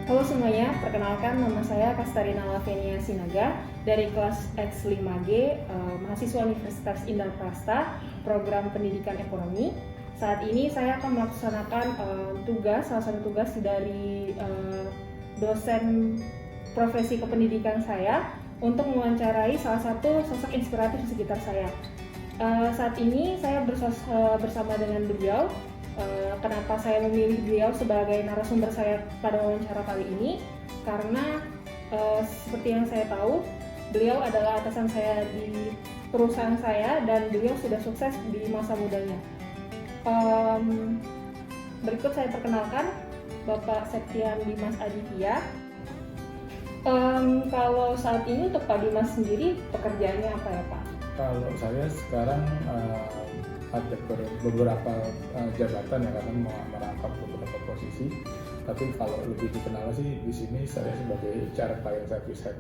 Halo semuanya, perkenalkan nama saya Kastarina Lavenia Sinaga dari kelas X5G, mahasiswa Universitas Indarprasta, program pendidikan ekonomi. Saat ini saya akan melaksanakan salah satu tugas dari dosen profesi kependidikan saya untuk mewawancarai salah satu sosok inspiratif di sekitar saya. Saat ini saya bersama dengan beliau. Kenapa saya memilih beliau sebagai narasumber saya pada wawancara kali ini? Karena seperti yang saya tahu, beliau adalah atasan saya di perusahaan saya dan beliau sudah sukses di masa mudanya. Berikut saya perkenalkan Bapak Septian Dimas Aditya. Kalau saat ini untuk Pak Dimas sendiri pekerjaannya apa ya Pak? Kalau saya sekarang ada beberapa jabatan ya, karena merangkap beberapa posisi. Tapi kalau lebih dikenal sih di sini saya sebagai HR Client Service Head.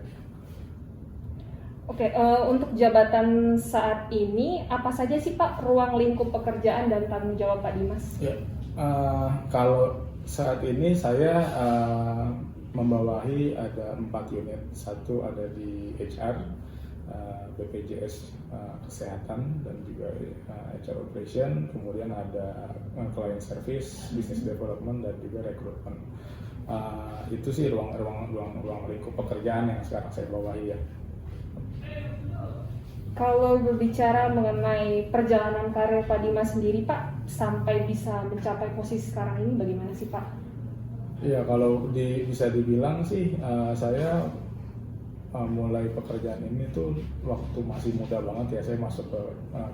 Oke, untuk jabatan saat ini apa saja sih Pak ruang lingkup pekerjaan dan tanggung jawab Pak Dimas? Ya, kalau saat ini saya membawahi ada 4 unit. Satu ada di HR, BPJS Kesehatan, dan juga HR Operation, kemudian ada Client Service, Business Development, dan juga Recruitment. Itu sih ruang lingkup pekerjaan yang sekarang saya bawahi ya. Kalau berbicara mengenai perjalanan karir Pak Dimas sendiri Pak, sampai bisa mencapai posisi sekarang ini bagaimana sih Pak? Ya, kalau bisa dibilang sih saya mulai pekerjaan ini tuh waktu masih muda banget ya. Saya masuk ke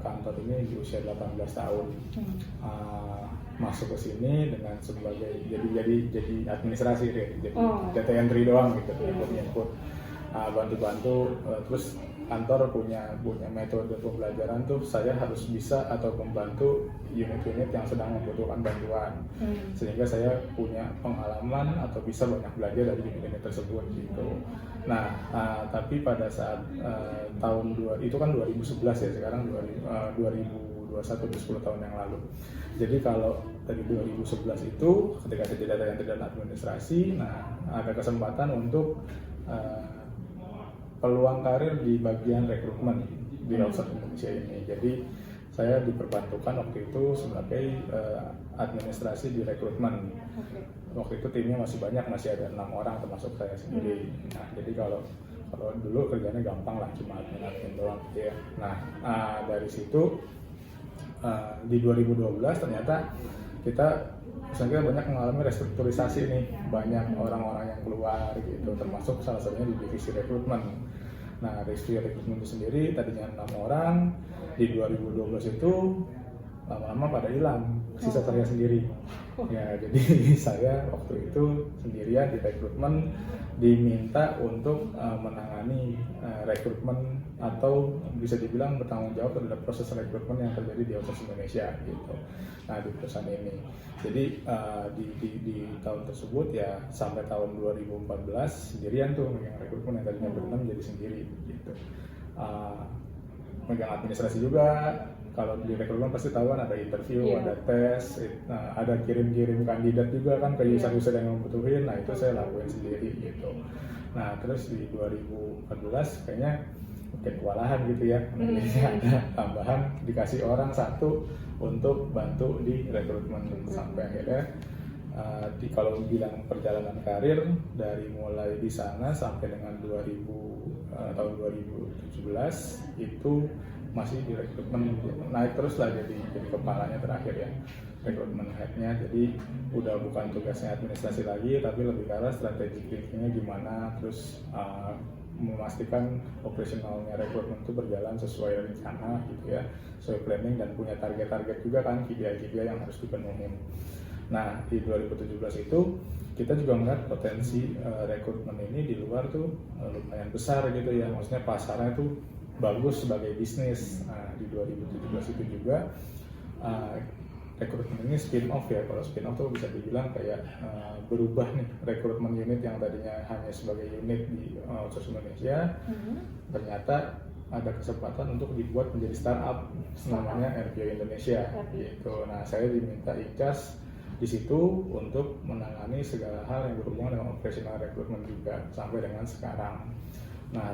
kantor ini di usia 18 tahun. Masuk ke sini dengan sebagai jadi administrasi ya, jadi data entry doang gitu, input bantu-bantu. Terus kantor punya metode pembelajaran tuh saya harus bisa atau membantu unit-unit yang sedang membutuhkan bantuan, sehingga saya punya pengalaman atau bisa banyak belajar dari unit-unit tersebut gitu. Nah, tapi pada saat itu kan 2011 ya, sekarang 2021, 10 tahun yang lalu. Jadi kalau dari 2011 itu ketika saya jadi data entry dan administrasi, nah ada kesempatan untuk peluang karir di bagian rekrutmen di Outsource Indonesia ini. Jadi saya diperbantukan waktu itu sebagai administrasi di rekrutmen. Waktu itu timnya masih banyak, masih ada 6 orang termasuk saya sendiri. Nah, jadi kalau dulu kerjanya gampang lah, cuma admin doang gitu ya. Nah, dari situ di 2012 ternyata kita banyak mengalami restrukturisasi nih, banyak orang-orang yang keluar gitu, termasuk salah satunya di divisi rekrutmen. Nah, divisi rekrutmen itu sendiri tadinya 6 orang, di 2012 itu lama-lama pada hilang, sisa saya sendiri. Ya, jadi saya waktu itu sendirian di rekrutmen, diminta untuk menangani rekrutmen atau bisa dibilang bertanggung jawab terhadap proses rekrutmen yang terjadi di Outsource Indonesia gitu. Nah, di perusahaan ini. Jadi di tahun tersebut ya sampai tahun 2014 sendirian tuh megang rekrutmen yang tadinya berenam jadi sendiri gitu. Megang administrasi juga. Kalau di rekrutmen pasti tahu kan ada interview, ada tes, ada kirim-kirim kandidat juga kan ke user-user yang membutuhin. Nah, itu saya lakuin sendiri gitu. Nah, terus di 2014 kayaknya mungkin kewalahan gitu ya. Ada tambahan, dikasih orang satu untuk bantu di rekrutmen, sampai akhirnya kalau bilang perjalanan karir dari mulai di sana sampai dengan tahun 2017 itu masih di rekrutmen, naik terus lah jadi kepalanya terakhir ya, rekrutmen headnya. Jadi udah bukan tugasnya administrasi lagi, tapi lebih ke arah strategi thinkingnya gimana, terus memastikan operasionalnya rekrutmen itu berjalan sesuai rencana gitu ya, sesuai planning, dan punya target-target juga kan, KPI yang harus dipenuhi. Nah, di 2017 itu kita juga melihat potensi rekrutmen ini di luar tuh lumayan besar gitu ya, maksudnya pasarnya tuh bagus sebagai bisnis. Di 2017 itu juga rekrutmen ini spin off ya. Kalau spin off tuh bisa dibilang kayak berubah nih, rekrutmen unit yang tadinya hanya sebagai unit di Outsource Indonesia, ternyata ada kesempatan untuk dibuat menjadi startup namanya RPO Indonesia gitu. Nah, saya diminta incas di situ untuk menangani segala hal yang berhubungan dengan operational recruitment juga sampai dengan sekarang. Nah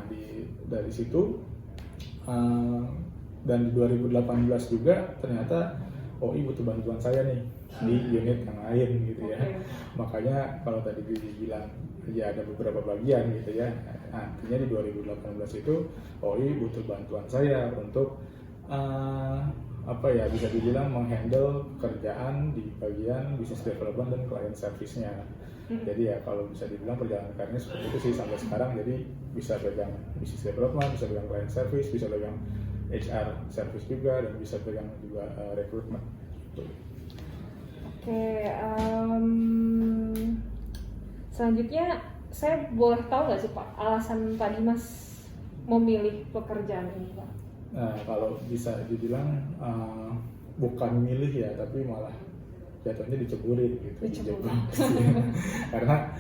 dari situ dan di 2018 juga ternyata OI butuh bantuan saya nih di unit yang lain gitu ya. Makanya kalau tadi dibilang ya ada beberapa bagian gitu ya. Artinya di 2018 itu OI butuh bantuan saya untuk bisa dibilang menghandle kerjaan di bagian business development dan client service-nya. Jadi ya kalau bisa dibilang perjalanan karirnya seperti itu sih sampai sekarang. Jadi bisa pegang business development, bisa pegang client service, bisa pegang HR service juga, dan bisa pegang juga recruitment. Oke, selanjutnya saya boleh tahu nggak sih Pak alasan Pak Dimas memilih pekerjaan ini Pak? Nah, kalau bisa dibilang bukan milih ya, tapi malah jatuhnya diceburin gitu. Dijebak. Karena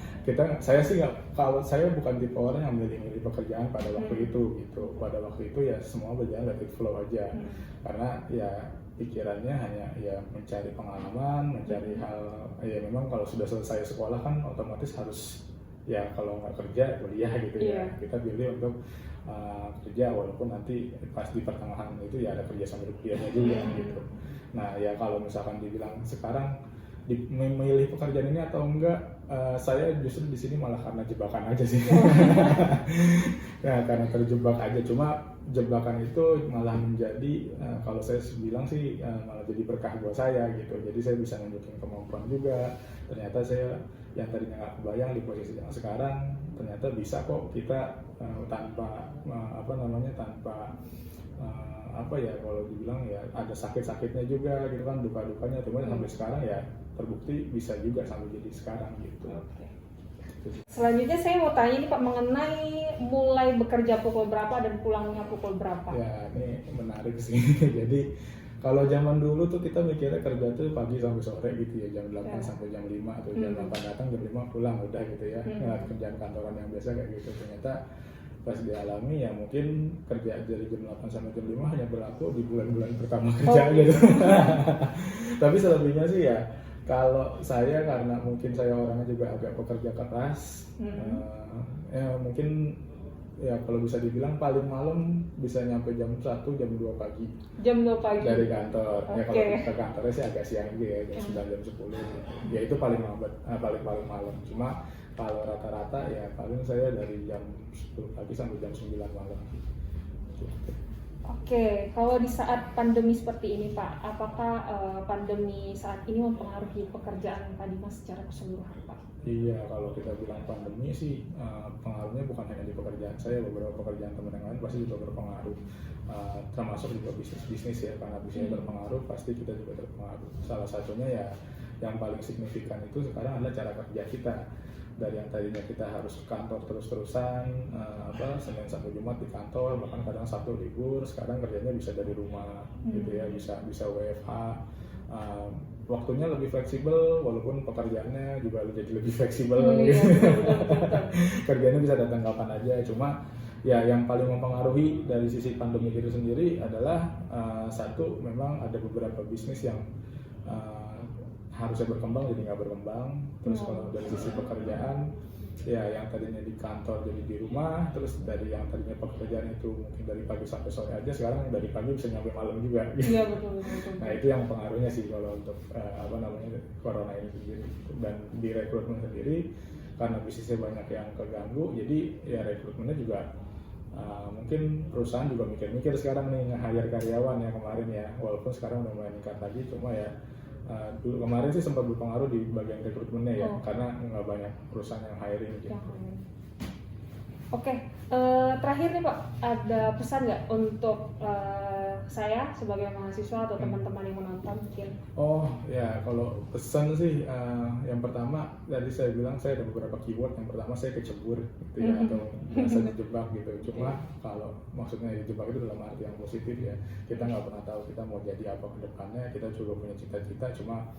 saya sih nggak, kalau saya bukan tipe orang yang milih-milih pekerjaan pada waktu itu gitu. Pada waktu itu ya semua berjalan dari flow aja. Karena ya pikirannya hanya ya mencari pengalaman, mencari hal ya memang kalau sudah selesai sekolah kan otomatis harus ya kalau nggak kerja kuliah gitu ya. Kita pilih untuk kerja walaupun nanti pas di pertengahan itu ya ada kerja sambil kuliahnya juga gitu. Nah ya kalau misalkan dibilang sekarang memilih pekerjaan ini atau enggak, saya justru di sini malah karena jebakan aja sih. Ya karena terjebak aja, cuma jebakan itu malah menjadi kalau saya bilang sih malah jadi berkah buat saya gitu. Jadi saya bisa nunjukin kemampuan juga. Ternyata saya yang tadinya nggak kebayang di posisi yang sekarang ternyata bisa kok kita tanpa kalau dibilang ya ada sakit-sakitnya juga gitu kan, duka-dukanya, cuman sampai sekarang ya terbukti bisa juga sampai jadi sekarang gitu. Selanjutnya saya mau tanya nih Pak mengenai mulai bekerja pukul berapa dan pulangnya pukul berapa? Ya ini menarik sih. Jadi kalau zaman dulu tuh kita mikirnya kerja tuh pagi sampai sore gitu ya, jam 8 sampai jam 5 atau jam 8 datang jam 5 pulang udah gitu ya. Kerjaan kantoran yang biasa kayak gitu. Ternyata pas dialami ya mungkin kerja dari jam 8 sampai jam 5 hanya berlaku di bulan-bulan pertama kerja gitu. Tapi selebihnya sih ya kalau saya karena mungkin saya orangnya juga agak pekerja keras, ya mungkin ya kalau bisa dibilang paling malam bisa nyampe jam 1, jam 2 pagi. Jam 2 pagi? Dari kantor. Ya kalau ke kantornya sih agak siang gitu ya, jam 9, jam 10. Ya itu paling lambat, paling malam. Cuma kalau rata-rata ya paling saya dari jam 10 pagi sampai jam 9 malam. Oke, kalau di saat pandemi seperti ini Pak, apakah pandemi saat ini mempengaruhi pekerjaan Pak Dimas secara keseluruhan Pak? Iya, kalau kita bilang pandemi sih pengaruhnya bukan hanya di pekerjaan saya, beberapa pekerjaan teman yang lain pasti juga berpengaruh, termasuk juga bisnis ya, karena bisnisnya berpengaruh pasti kita juga terpengaruh. Salah satunya ya yang paling signifikan itu sekarang adalah cara kerja kita. Dari yang tadinya kita harus ke kantor terus-terusan, Senin sampai Jumat di kantor, bahkan kadang Sabtu libur, sekarang kerjanya bisa dari rumah gitu ya, bisa WFH. Waktunya lebih fleksibel, walaupun pekerjaannya juga jadi lebih fleksibel gitu. Kerjanya bisa datang kapan aja, cuma ya yang paling mempengaruhi dari sisi pandemi itu sendiri adalah satu, memang ada beberapa bisnis yang harusnya berkembang jadi nggak berkembang. Terus kalau dari sisi pekerjaan ya yang tadinya di kantor jadi di rumah, terus dari yang tadinya pekerjaan itu mungkin dari pagi sampai sore aja, sekarang dari pagi bisa nyampe malam juga. Iya betul. Nah itu yang pengaruhnya sih kalau untuk corona ini sendiri. Dan di rekrutmen sendiri karena bisnisnya banyak yang keganggu, jadi ya rekrutmennya juga mungkin perusahaan juga mikir-mikir sekarang nih nge-hire karyawan ya kemarin ya, walaupun sekarang udah mulai meningkat lagi, cuma ya dulu kemarin sih sempat berpengaruh di bagian rekrutmennya ya, karena nggak banyak perusahaan yang hiring gitu. Oke, terakhir nih Pak, ada pesan nggak untuk saya sebagai mahasiswa atau teman-teman yang menonton mungkin? Oh ya, kalau pesan sih yang pertama tadi saya bilang saya ada beberapa keyword. Yang pertama saya kecebur gitu ya, atau merasa dijebak gitu. Cuma kalau maksudnya dijebak itu dalam arti yang positif ya, kita nggak pernah tahu kita mau jadi apa ke depannya. Kita juga punya cita-cita, cuma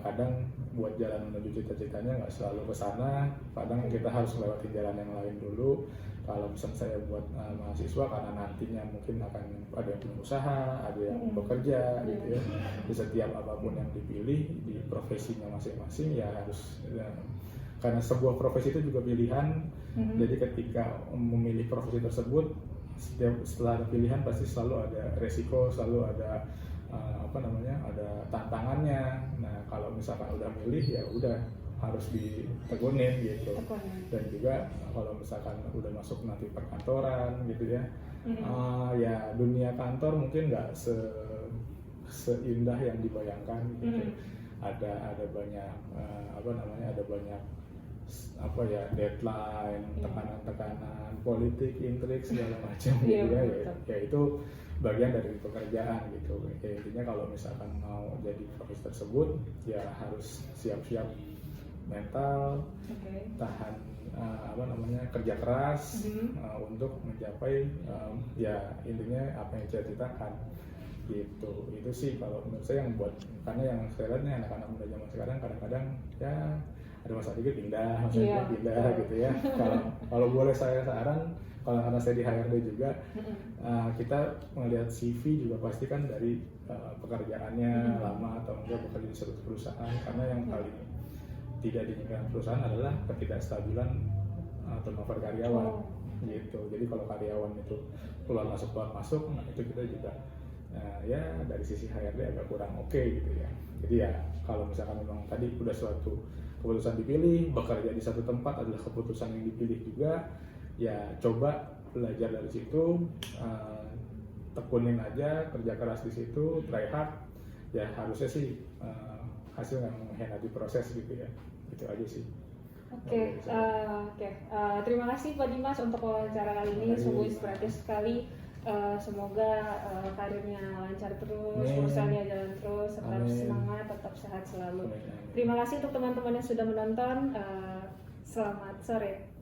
kadang buat jalan menuju cita-citanya nggak selalu ke sana, kadang kita harus melewati jalan yang lain dulu. Kalau misalnya saya buat mahasiswa, karena nantinya mungkin akan ada yang punya usaha, ada yang bekerja gitu ya. Di setiap apapun yang dipilih di profesinya masing-masing ya harus karena sebuah profesi itu juga pilihan. Jadi ketika memilih profesi tersebut, setelah ada pilihan pasti selalu ada resiko, selalu ada ada tantangannya. Nah kalau misalkan udah milih ya udah harus ditekunin gitu. Dan juga kalau misalkan udah masuk nanti perkantoran gitu ya, ya dunia kantor mungkin nggak seindah yang dibayangkan gitu. Ada banyak ada banyak deadline, tekanan-tekanan, politik, intrik segala macam gitu ya itu bagian dari pekerjaan gitu. Ya, intinya kalau misalkan mau jadi profesi tersebut ya harus siap-siap mental, tahan kerja keras untuk mencapai ya intinya apa yang cita-citakan gitu. Itu sih kalau menurut saya yang buat, karena yang saya lihat nih anak-anak muda zaman sekarang kadang-kadang ya ada masalah dikit pindah gitu ya. Kalau boleh saya saran, kalau karena saya di HRD juga, kita melihat CV juga pasti kan dari pekerjaannya lama atau enggak bekerja di suatu perusahaan, karena yang paling tidak diinginkan perusahaan adalah ketidakstabilan turnover karyawan gitu. Jadi kalau karyawan itu keluar masuk, nah itu kita juga ya dari sisi HRD agak kurang oke gitu ya. Jadi ya kalau misalkan memang tadi udah suatu keputusan dipilih, bekerja di satu tempat adalah keputusan yang dipilih juga, ya coba belajar dari situ, tekunin aja, kerja keras di situ, try hard, ya harusnya sih hasil yang mengkhianati proses gitu ya. Itu aja sih. Oke. Terima kasih Pak Dimas untuk wawancara kali ini, sungguh inspiratif sekali. Semoga karirnya lancar terus, perusahaannya jalan terus, tetap semangat, tetap sehat selalu. Terima kasih untuk teman-teman yang sudah menonton. Selamat sore.